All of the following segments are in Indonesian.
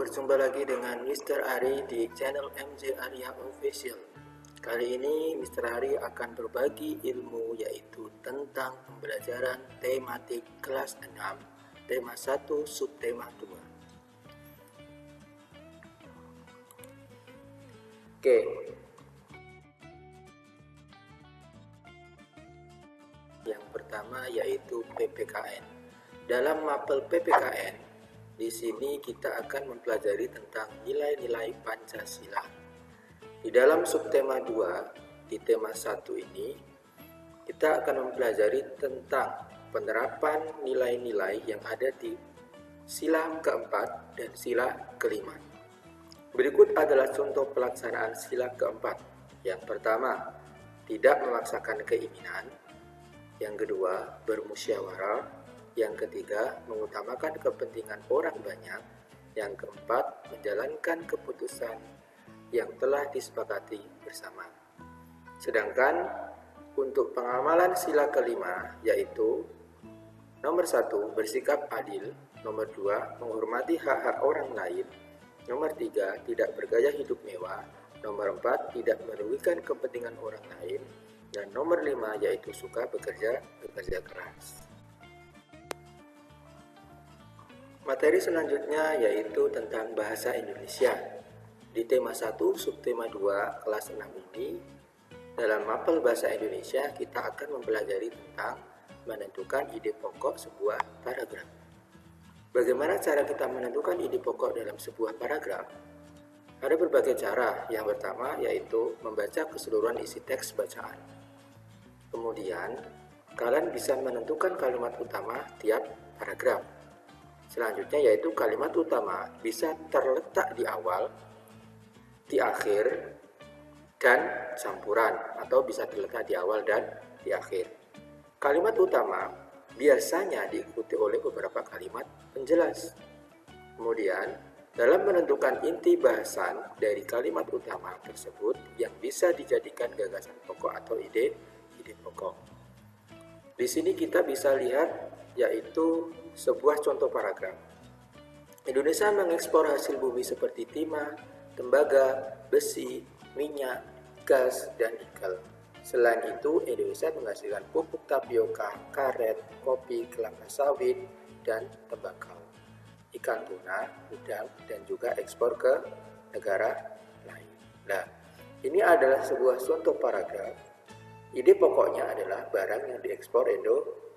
berjumpa lagi dengan Mr. Ari di channel MJ Arya Official. Kali ini Mr. Ari akan berbagi ilmu yaitu tentang pembelajaran tematik kelas 6, tema 1, subtema 2. Oke. Yang pertama yaitu PPKN. Dalam mapel PPKN, di sini kita akan mempelajari tentang nilai-nilai Pancasila. Di dalam subtema 2, di tema 1 ini, kita akan mempelajari tentang penerapan nilai-nilai yang ada di sila keempat dan sila kelima. Berikut adalah contoh pelaksanaan sila keempat. Yang pertama, tidak memaksakan keinginan. Yang kedua, bermusyawarah. Yang ketiga, mengutamakan kepentingan orang banyak. Yang keempat, menjalankan keputusan yang telah disepakati bersama. Sedangkan untuk pengamalan sila kelima, yaitu nomor 1, bersikap adil. Nomor 2, menghormati hak-hak orang lain. Nomor 3, tidak bergaya hidup mewah. Nomor 4, tidak merugikan kepentingan orang lain. Dan nomor 5, yaitu suka bekerja keras. Materi selanjutnya yaitu tentang bahasa Indonesia. Di tema 1, subtema 2, kelas 6 ini, dalam mapel bahasa Indonesia kita akan mempelajari tentang menentukan ide pokok sebuah paragraf. Bagaimana cara kita menentukan ide pokok dalam sebuah paragraf? Ada berbagai cara. Yang pertama yaitu membaca keseluruhan isi teks bacaan. Kemudian, kalian bisa menentukan kalimat utama tiap paragraf. Selanjutnya yaitu kalimat utama bisa terletak di awal, di akhir, dan campuran, atau bisa terletak di awal dan di akhir. Kalimat utama biasanya diikuti oleh beberapa kalimat penjelas. Kemudian, dalam menentukan inti bahasan dari kalimat utama tersebut yang bisa dijadikan gagasan pokok atau ide pokok. Di sini kita bisa lihat yaitu sebuah contoh paragraf. Indonesia mengekspor hasil bumi seperti timah, tembaga, besi, minyak, gas, dan nikel. Selain itu, Indonesia menghasilkan pupuk tapioka, karet, kopi, kelapa sawit, dan tembakau, ikan tuna, udang, dan juga ekspor ke negara lain. Nah, ini adalah sebuah contoh paragraf. Ide pokoknya adalah barang yang diekspor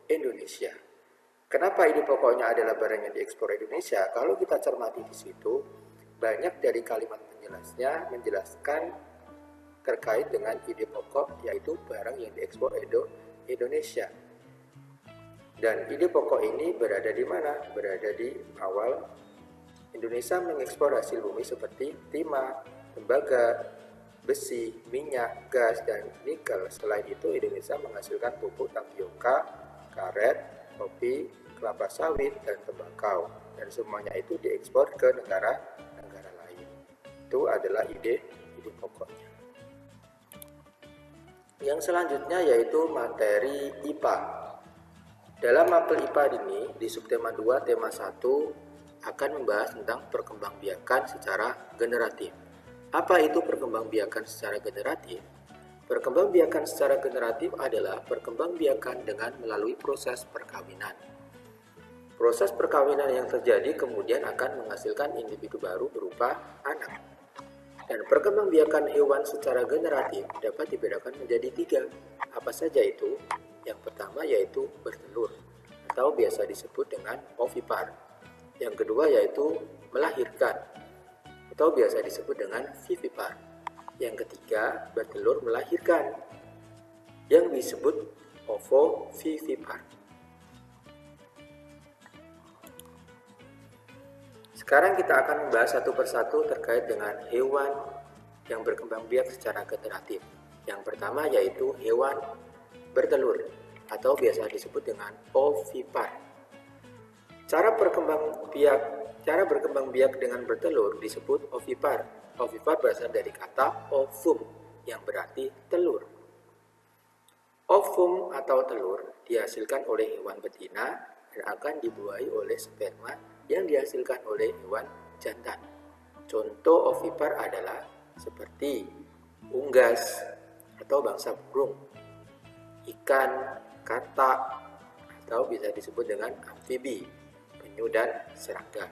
Indonesia. Kenapa ide pokoknya adalah barang yang diekspor Indonesia? Kalau kita cermati di situ, banyak dari kalimat penjelasnya menjelaskan terkait dengan ide pokok, yaitu barang yang diekspor Indonesia. Dan ide pokok ini berada di mana? Berada di awal. Indonesia mengekspor hasil bumi seperti timah, tembaga, besi, minyak, gas, dan nikel. Selain itu, Indonesia menghasilkan pupuk tapioka, karet, kopi, kelapa sawit, dan tembakau. Dan semuanya itu diekspor ke negara lain. Itu adalah ide pokoknya. Yang selanjutnya yaitu materi IPA. Dalam mapel IPA ini, di subtema 2, tema 1, akan membahas tentang perkembangbiakan secara generatif. Apa itu perkembangbiakan secara generatif? Perkembangbiakan secara generatif adalah perkembangbiakan dengan melalui proses perkawinan. Proses perkawinan yang terjadi kemudian akan menghasilkan individu baru berupa anak. Dan perkembangbiakan hewan secara generatif dapat dibedakan menjadi 3. Apa saja itu? Yang pertama yaitu bertelur, atau biasa disebut dengan ovipar. Yang kedua yaitu melahirkan, atau biasa disebut dengan vivipar. Yang ketiga, bertelur melahirkan, yang disebut ovovivipar. Sekarang kita akan membahas satu persatu terkait dengan hewan yang berkembang biak secara generatif. Yang pertama yaitu hewan bertelur, atau biasa disebut dengan ovipar. Cara berkembang biak dengan bertelur disebut ovipar. Ovipar berasal dari kata ovum yang berarti telur. Ovum atau telur dihasilkan oleh hewan betina dan akan dibuahi oleh sperma yang dihasilkan oleh hewan jantan. Contoh ovipar adalah seperti unggas atau bangsa burung, ikan, katak, atau bisa disebut dengan amfibi, penyu dan serangga.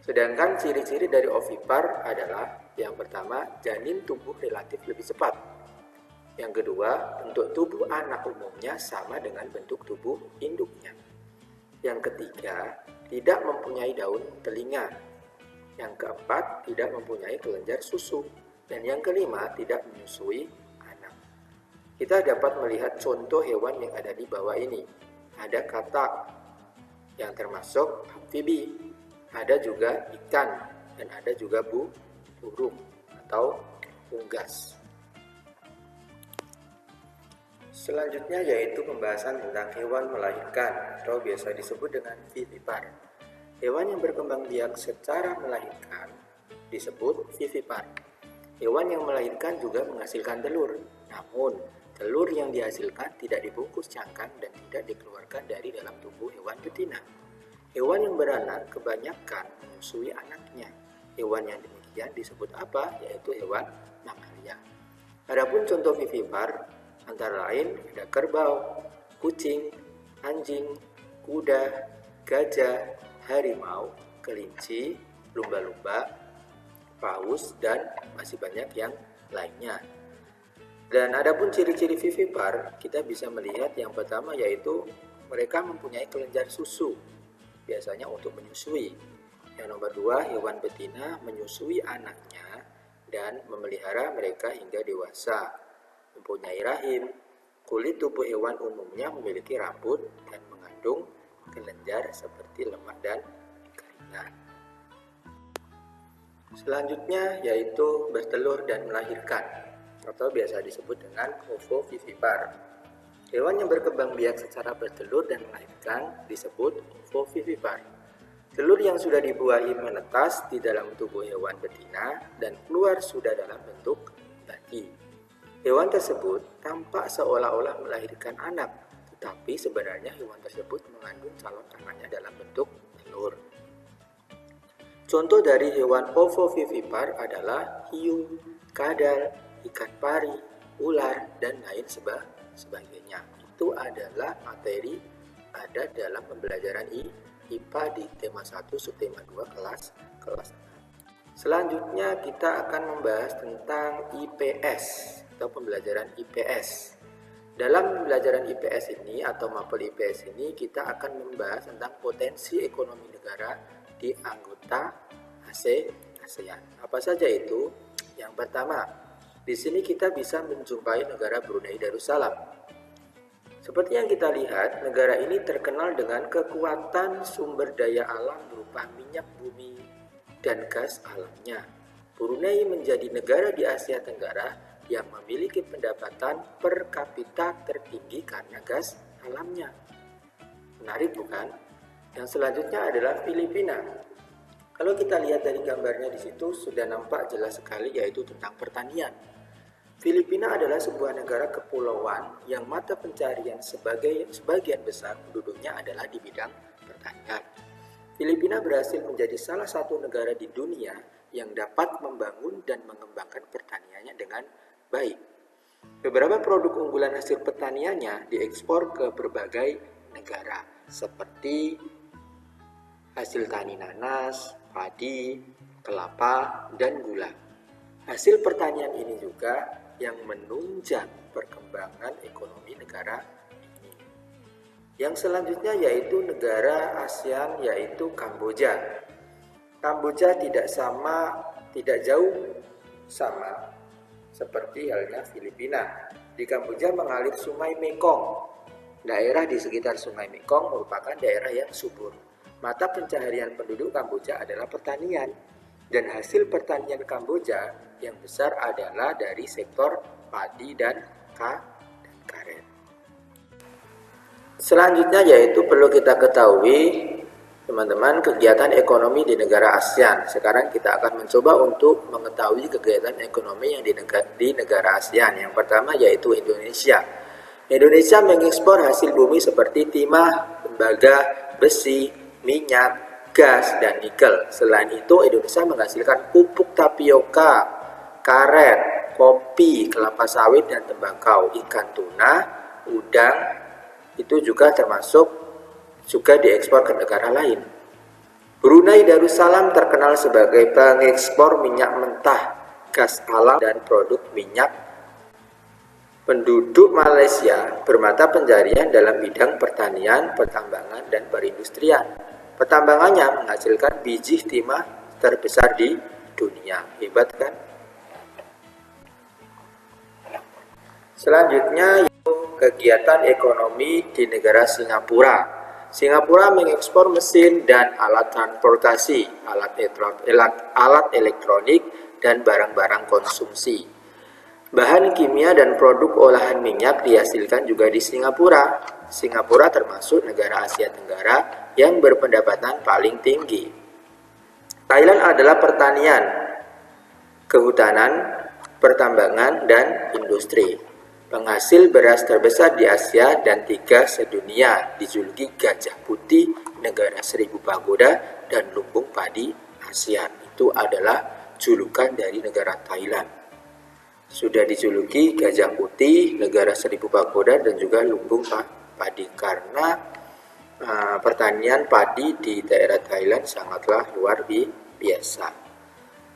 Sedangkan ciri-ciri dari ovipar adalah yang pertama, janin tumbuh relatif lebih cepat. Yang kedua, bentuk tubuh anak umumnya sama dengan bentuk tubuh induknya. Yang ketiga, tidak mempunyai daun telinga. Yang keempat, tidak mempunyai kelenjar susu. Dan yang kelima, tidak menyusui anak. Kita dapat melihat contoh hewan yang ada di bawah ini. Ada katak yang termasuk amfibi, ada juga ikan, dan ada juga burung atau unggas. Selanjutnya yaitu pembahasan tentang hewan melahirkan atau biasa disebut dengan vivipar. Hewan yang berkembang biak secara melahirkan disebut vivipar. Hewan yang melahirkan juga menghasilkan telur, namun telur yang dihasilkan tidak dibungkus cangkang dan tidak dikeluarkan dari dalam tubuh hewan betina. Hewan yang beranak kebanyakan menyusui anaknya. Hewan yang demikian disebut apa? Yaitu hewan mamalia. Adapun contoh vivipar antara lain ada kerbau, kucing, anjing, kuda, gajah, harimau, kelinci, lumba-lumba, paus, dan masih banyak yang lainnya. Dan adapun ciri-ciri vivipar, kita bisa melihat yang pertama yaitu mereka mempunyai kelenjar susu, biasanya untuk menyusui. Yang nomor dua, hewan betina menyusui anaknya dan memelihara mereka hingga dewasa. Mempunyai rahim, kulit tubuh hewan umumnya memiliki rambut dan mengandung kelenjar seperti lemak dan keringat. Selanjutnya yaitu bertelur dan melahirkan atau biasa disebut dengan ovovivipar. Hewan yang berkembang biak secara bertelur dan melahirkan disebut ovovivipar. Telur yang sudah dibuahi menetas di dalam tubuh hewan betina dan keluar sudah dalam bentuk bayi. Hewan tersebut tampak seolah-olah melahirkan anak, tetapi sebenarnya hewan tersebut mengandung calon anaknya dalam bentuk telur. Contoh dari hewan ovovivipar adalah hiu, kadal, ikan pari, ular, dan lain sebagainya. Itu adalah materi ada dalam pembelajaran IPA di tema 1 subtema 2 kelas 6. Selanjutnya kita akan membahas tentang IPS atau pembelajaran IPS. Dalam pembelajaran IPS ini atau mapel IPS ini kita akan membahas tentang potensi ekonomi negara di anggota ASEAN. Apa saja itu? Yang pertama, di sini kita bisa menjumpai negara Brunei Darussalam. Seperti yang kita lihat, negara ini terkenal dengan kekuatan sumber daya alam berupa minyak bumi dan gas alamnya. Brunei menjadi negara di Asia Tenggara yang memiliki pendapatan per kapita tertinggi karena gas alamnya. Menarik bukan? Yang selanjutnya adalah Filipina. Kalau kita lihat dari gambarnya di situ sudah nampak jelas sekali yaitu tentang pertanian. Filipina adalah sebuah negara kepulauan yang mata pencarian sebagian besar penduduknya adalah di bidang pertanian. Filipina berhasil menjadi salah satu negara di dunia yang dapat membangun dan mengembangkan pertaniannya dengan baik. Beberapa produk unggulan hasil pertaniannya diekspor ke berbagai negara seperti hasil tani nanas, padi, kelapa, dan gula. Hasil pertanian ini juga yang menunjang perkembangan ekonomi negara ini. Yang selanjutnya yaitu negara ASEAN yaitu Kamboja. Kamboja tidak jauh sama seperti halnya Filipina. Di Kamboja mengalir Sungai Mekong. Daerah di sekitar Sungai Mekong merupakan daerah yang subur. Mata pencaharian penduduk Kamboja adalah pertanian. Dan hasil pertanian Kamboja yang besar adalah dari sektor padi dan karet. Selanjutnya yaitu perlu kita ketahui teman-teman kegiatan ekonomi di negara ASEAN. Sekarang kita akan mencoba untuk mengetahui kegiatan ekonomi yang di negara ASEAN. Yang pertama yaitu Indonesia. Indonesia mengekspor hasil bumi seperti timah, tembaga, besi, minyak, gas, dan nikel. Selain itu, Indonesia menghasilkan pupuk tapioka, karet, kopi, kelapa sawit, dan tembakau. Ikan tuna, udang, itu juga termasuk juga diekspor ke negara lain. Brunei Darussalam terkenal sebagai pengekspor minyak mentah, gas alam, dan produk minyak. Penduduk Malaysia bermata pencarian dalam bidang pertanian, pertambangan, dan perindustrian. Pertambangannya menghasilkan biji timah terbesar di dunia. Hebat kan? Selanjutnya yaitu kegiatan ekonomi di negara Singapura. Singapura mengekspor mesin dan alat transportasi, alat elektronik, dan barang-barang konsumsi. Bahan kimia dan produk olahan minyak dihasilkan juga di Singapura. Singapura termasuk negara Asia Tenggara yang berpendapatan paling tinggi. Thailand adalah pertanian, kehutanan, pertambangan, dan industri. Penghasil beras terbesar di Asia dan 3 sedunia, dijuluki Gajah Putih, negara 1000 pagoda, dan lumbung padi Asia. Itu adalah julukan dari negara Thailand. Sudah dijuluki Gajah Putih, negara 1000 pagoda, dan juga lumbung padi karena pertanian padi di daerah Thailand sangatlah luar biasa.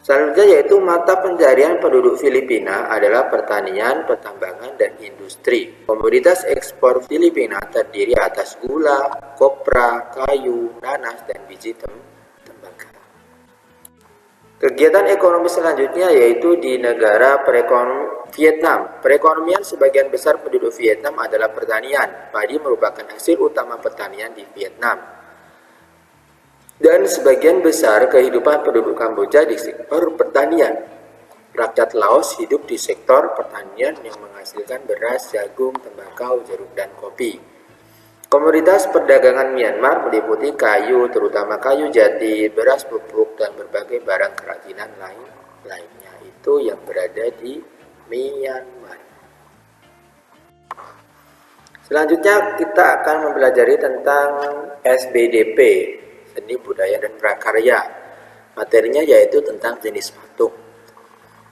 Selanjutnya yaitu mata pencarian penduduk Filipina adalah pertanian, pertambangan, dan industri. Komoditas ekspor Filipina terdiri atas gula, kopra, kayu, nanas, dan biji tembakau. Kegiatan ekonomi selanjutnya yaitu di negara Vietnam. Perekonomian sebagian besar penduduk Vietnam adalah pertanian. Padi merupakan hasil utama pertanian di Vietnam. Dan sebagian besar kehidupan penduduk Kamboja di sektor pertanian. Rakyat Laos hidup di sektor pertanian yang menghasilkan beras, jagung, tembakau, jeruk, dan kopi. Komoditas perdagangan Myanmar meliputi kayu, terutama kayu jati, beras, pupuk, dan berbagai barang kerajinan lainnya. Itu yang berada di Myanmar. Selanjutnya kita akan mempelajari tentang SBDP, seni budaya dan prakarya. Materinya yaitu tentang jenis patung.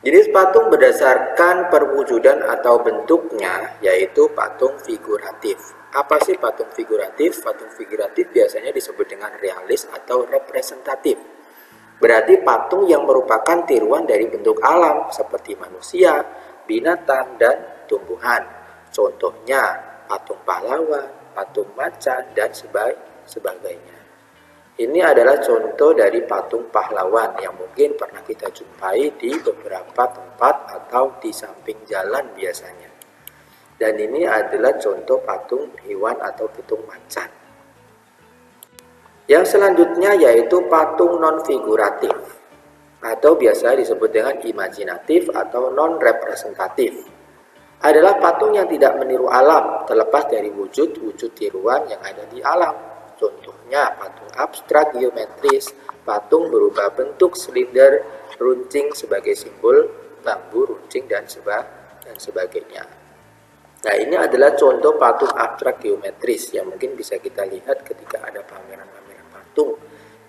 Jenis patung berdasarkan perwujudan atau bentuknya yaitu patung figuratif. Apa sih patung figuratif? Patung figuratif biasanya disebut dengan realis atau representatif. Berarti patung yang merupakan tiruan dari bentuk alam seperti manusia, binatang, dan tumbuhan. Contohnya patung pahlawan, patung macan, dan sebagainya. Ini adalah contoh dari patung pahlawan yang mungkin pernah kita jumpai di beberapa tempat atau di samping jalan biasanya. Dan ini adalah contoh patung hewan atau patung macan. Yang selanjutnya yaitu patung non-figuratif atau biasa disebut dengan imajinatif atau non-representatif. Adalah patung yang tidak meniru alam terlepas dari wujud-wujud tiruan yang ada di alam. Contohnya patung abstrak geometris, patung berubah bentuk silinder, runcing sebagai simbol bambu runcing dan sebagainya. Nah, ini adalah contoh patung abstrak geometris yang mungkin bisa kita lihat ketika ada pameran-pameran patung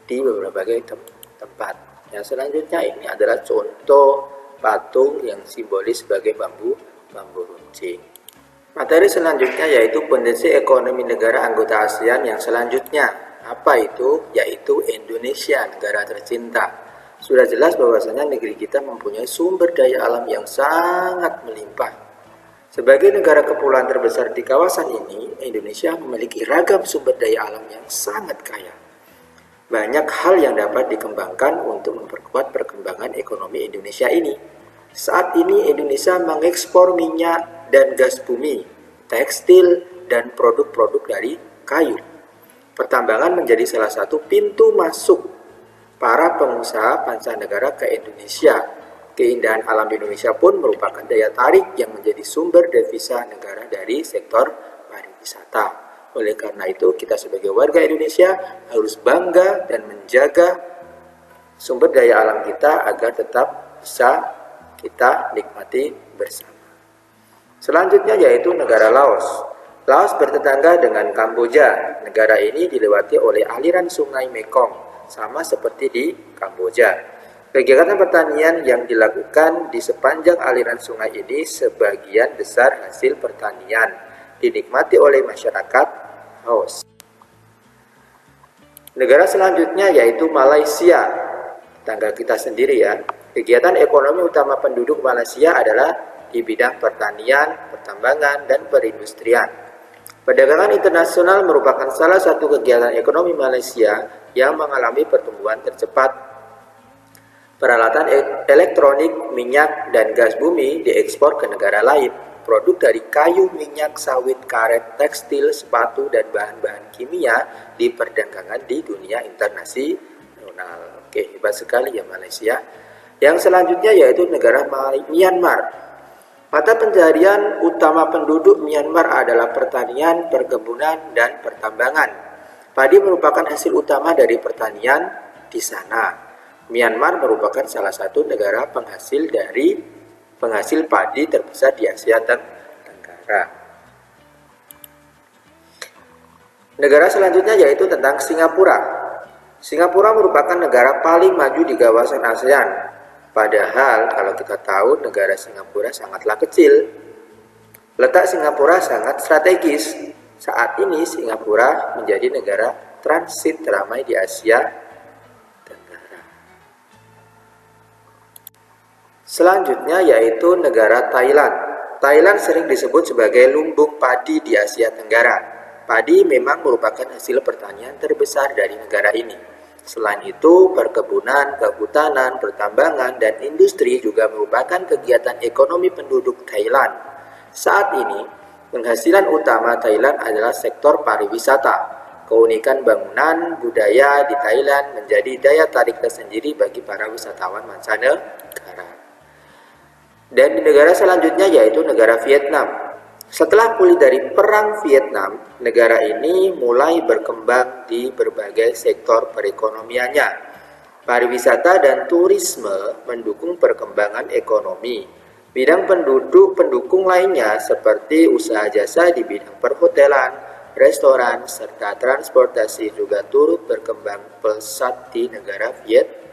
di berbagai tempat. Yang selanjutnya ini adalah contoh patung yang simbolis sebagai bambu runcing. Materi selanjutnya yaitu kondisi ekonomi negara anggota ASEAN yang selanjutnya. Apa itu? Yaitu Indonesia, negara tercinta. Sudah jelas bahwasanya negeri kita mempunyai sumber daya alam yang sangat melimpah. Sebagai negara kepulauan terbesar di kawasan ini, Indonesia memiliki ragam sumber daya alam yang sangat kaya. Banyak hal yang dapat dikembangkan untuk memperkuat perkembangan ekonomi Indonesia ini. Saat ini Indonesia mengekspor minyak dan gas bumi, tekstil, dan produk-produk dari kayu. Pertambangan menjadi salah satu pintu masuk para pengusaha mancanegara ke Indonesia. Keindahan alam Indonesia pun merupakan daya tarik yang menjadi sumber devisa negara dari sektor pariwisata. Oleh karena itu, kita sebagai warga Indonesia harus bangga dan menjaga sumber daya alam kita agar tetap bisa kita nikmati bersama. Selanjutnya yaitu negara Laos. Laos bertetangga dengan Kamboja. Negara ini dilewati oleh aliran sungai Mekong. sama seperti di Kamboja. Kegiatan pertanian yang dilakukan di sepanjang aliran sungai ini sebagian besar hasil pertanian dinikmati oleh masyarakat host. Negara selanjutnya yaitu Malaysia, tetangga kita sendiri ya. Kegiatan ekonomi utama penduduk Malaysia adalah di bidang pertanian, pertambangan, dan perindustrian. Perdagangan internasional merupakan salah satu kegiatan ekonomi Malaysia yang mengalami pertumbuhan tercepat. Peralatan elektronik, minyak, dan gas bumi diekspor ke negara lain. Produk dari kayu, minyak, sawit, karet, tekstil, sepatu, dan bahan-bahan kimia diperdagangkan di dunia internasional. Oke, hebat sekali ya Malaysia. Yang selanjutnya yaitu negara Myanmar. Mata pencaharian utama penduduk Myanmar adalah pertanian, perkebunan, dan pertambangan. Padi merupakan hasil utama dari pertanian di sana. Myanmar merupakan salah satu negara penghasil padi terbesar di Asia Tenggara. Negara selanjutnya yaitu tentang Singapura. Singapura merupakan negara paling maju di kawasan ASEAN. Padahal kalau kita tahu negara Singapura sangatlah kecil. Letak Singapura sangat strategis. Saat ini Singapura menjadi negara transit teramai di Asia. Selanjutnya yaitu negara Thailand. Thailand sering disebut sebagai lumbung padi di Asia Tenggara. Padi memang merupakan hasil pertanian terbesar dari negara ini. Selain itu, perkebunan, kehutanan, pertambangan, dan industri juga merupakan kegiatan ekonomi penduduk Thailand. Saat ini, penghasilan utama Thailand adalah sektor pariwisata. Keunikan bangunan budaya di Thailand menjadi daya tarik tersendiri bagi para wisatawan mancanegara. Dan di negara selanjutnya yaitu negara Vietnam. Setelah pulih dari perang Vietnam, negara ini mulai berkembang di berbagai sektor perekonomiannya. Pariwisata dan turisme mendukung perkembangan ekonomi. Bidang pendukung lainnya seperti usaha jasa di bidang perhotelan, restoran, serta transportasi juga turut berkembang pesat di negara Vietnam.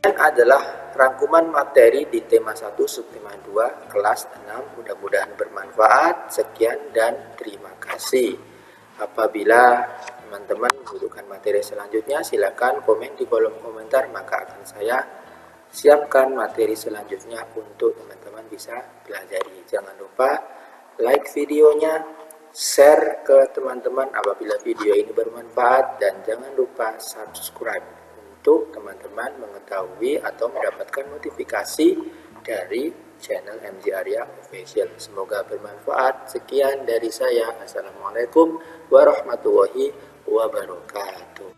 Adalah rangkuman materi di tema 1 subtema 2 kelas 6. Mudah-mudahan bermanfaat. Sekian dan terima kasih. Apabila teman-teman membutuhkan materi selanjutnya, silakan komen di kolom komentar, maka akan saya siapkan materi selanjutnya untuk teman-teman bisa pelajari. Jangan lupa like videonya, share ke teman-teman apabila video ini bermanfaat, dan jangan lupa subscribe untuk teman-teman mengetahui atau mendapatkan notifikasi dari channel MJ Arya Official. Semoga bermanfaat. Sekian dari saya. Assalamualaikum warahmatullahi wabarakatuh.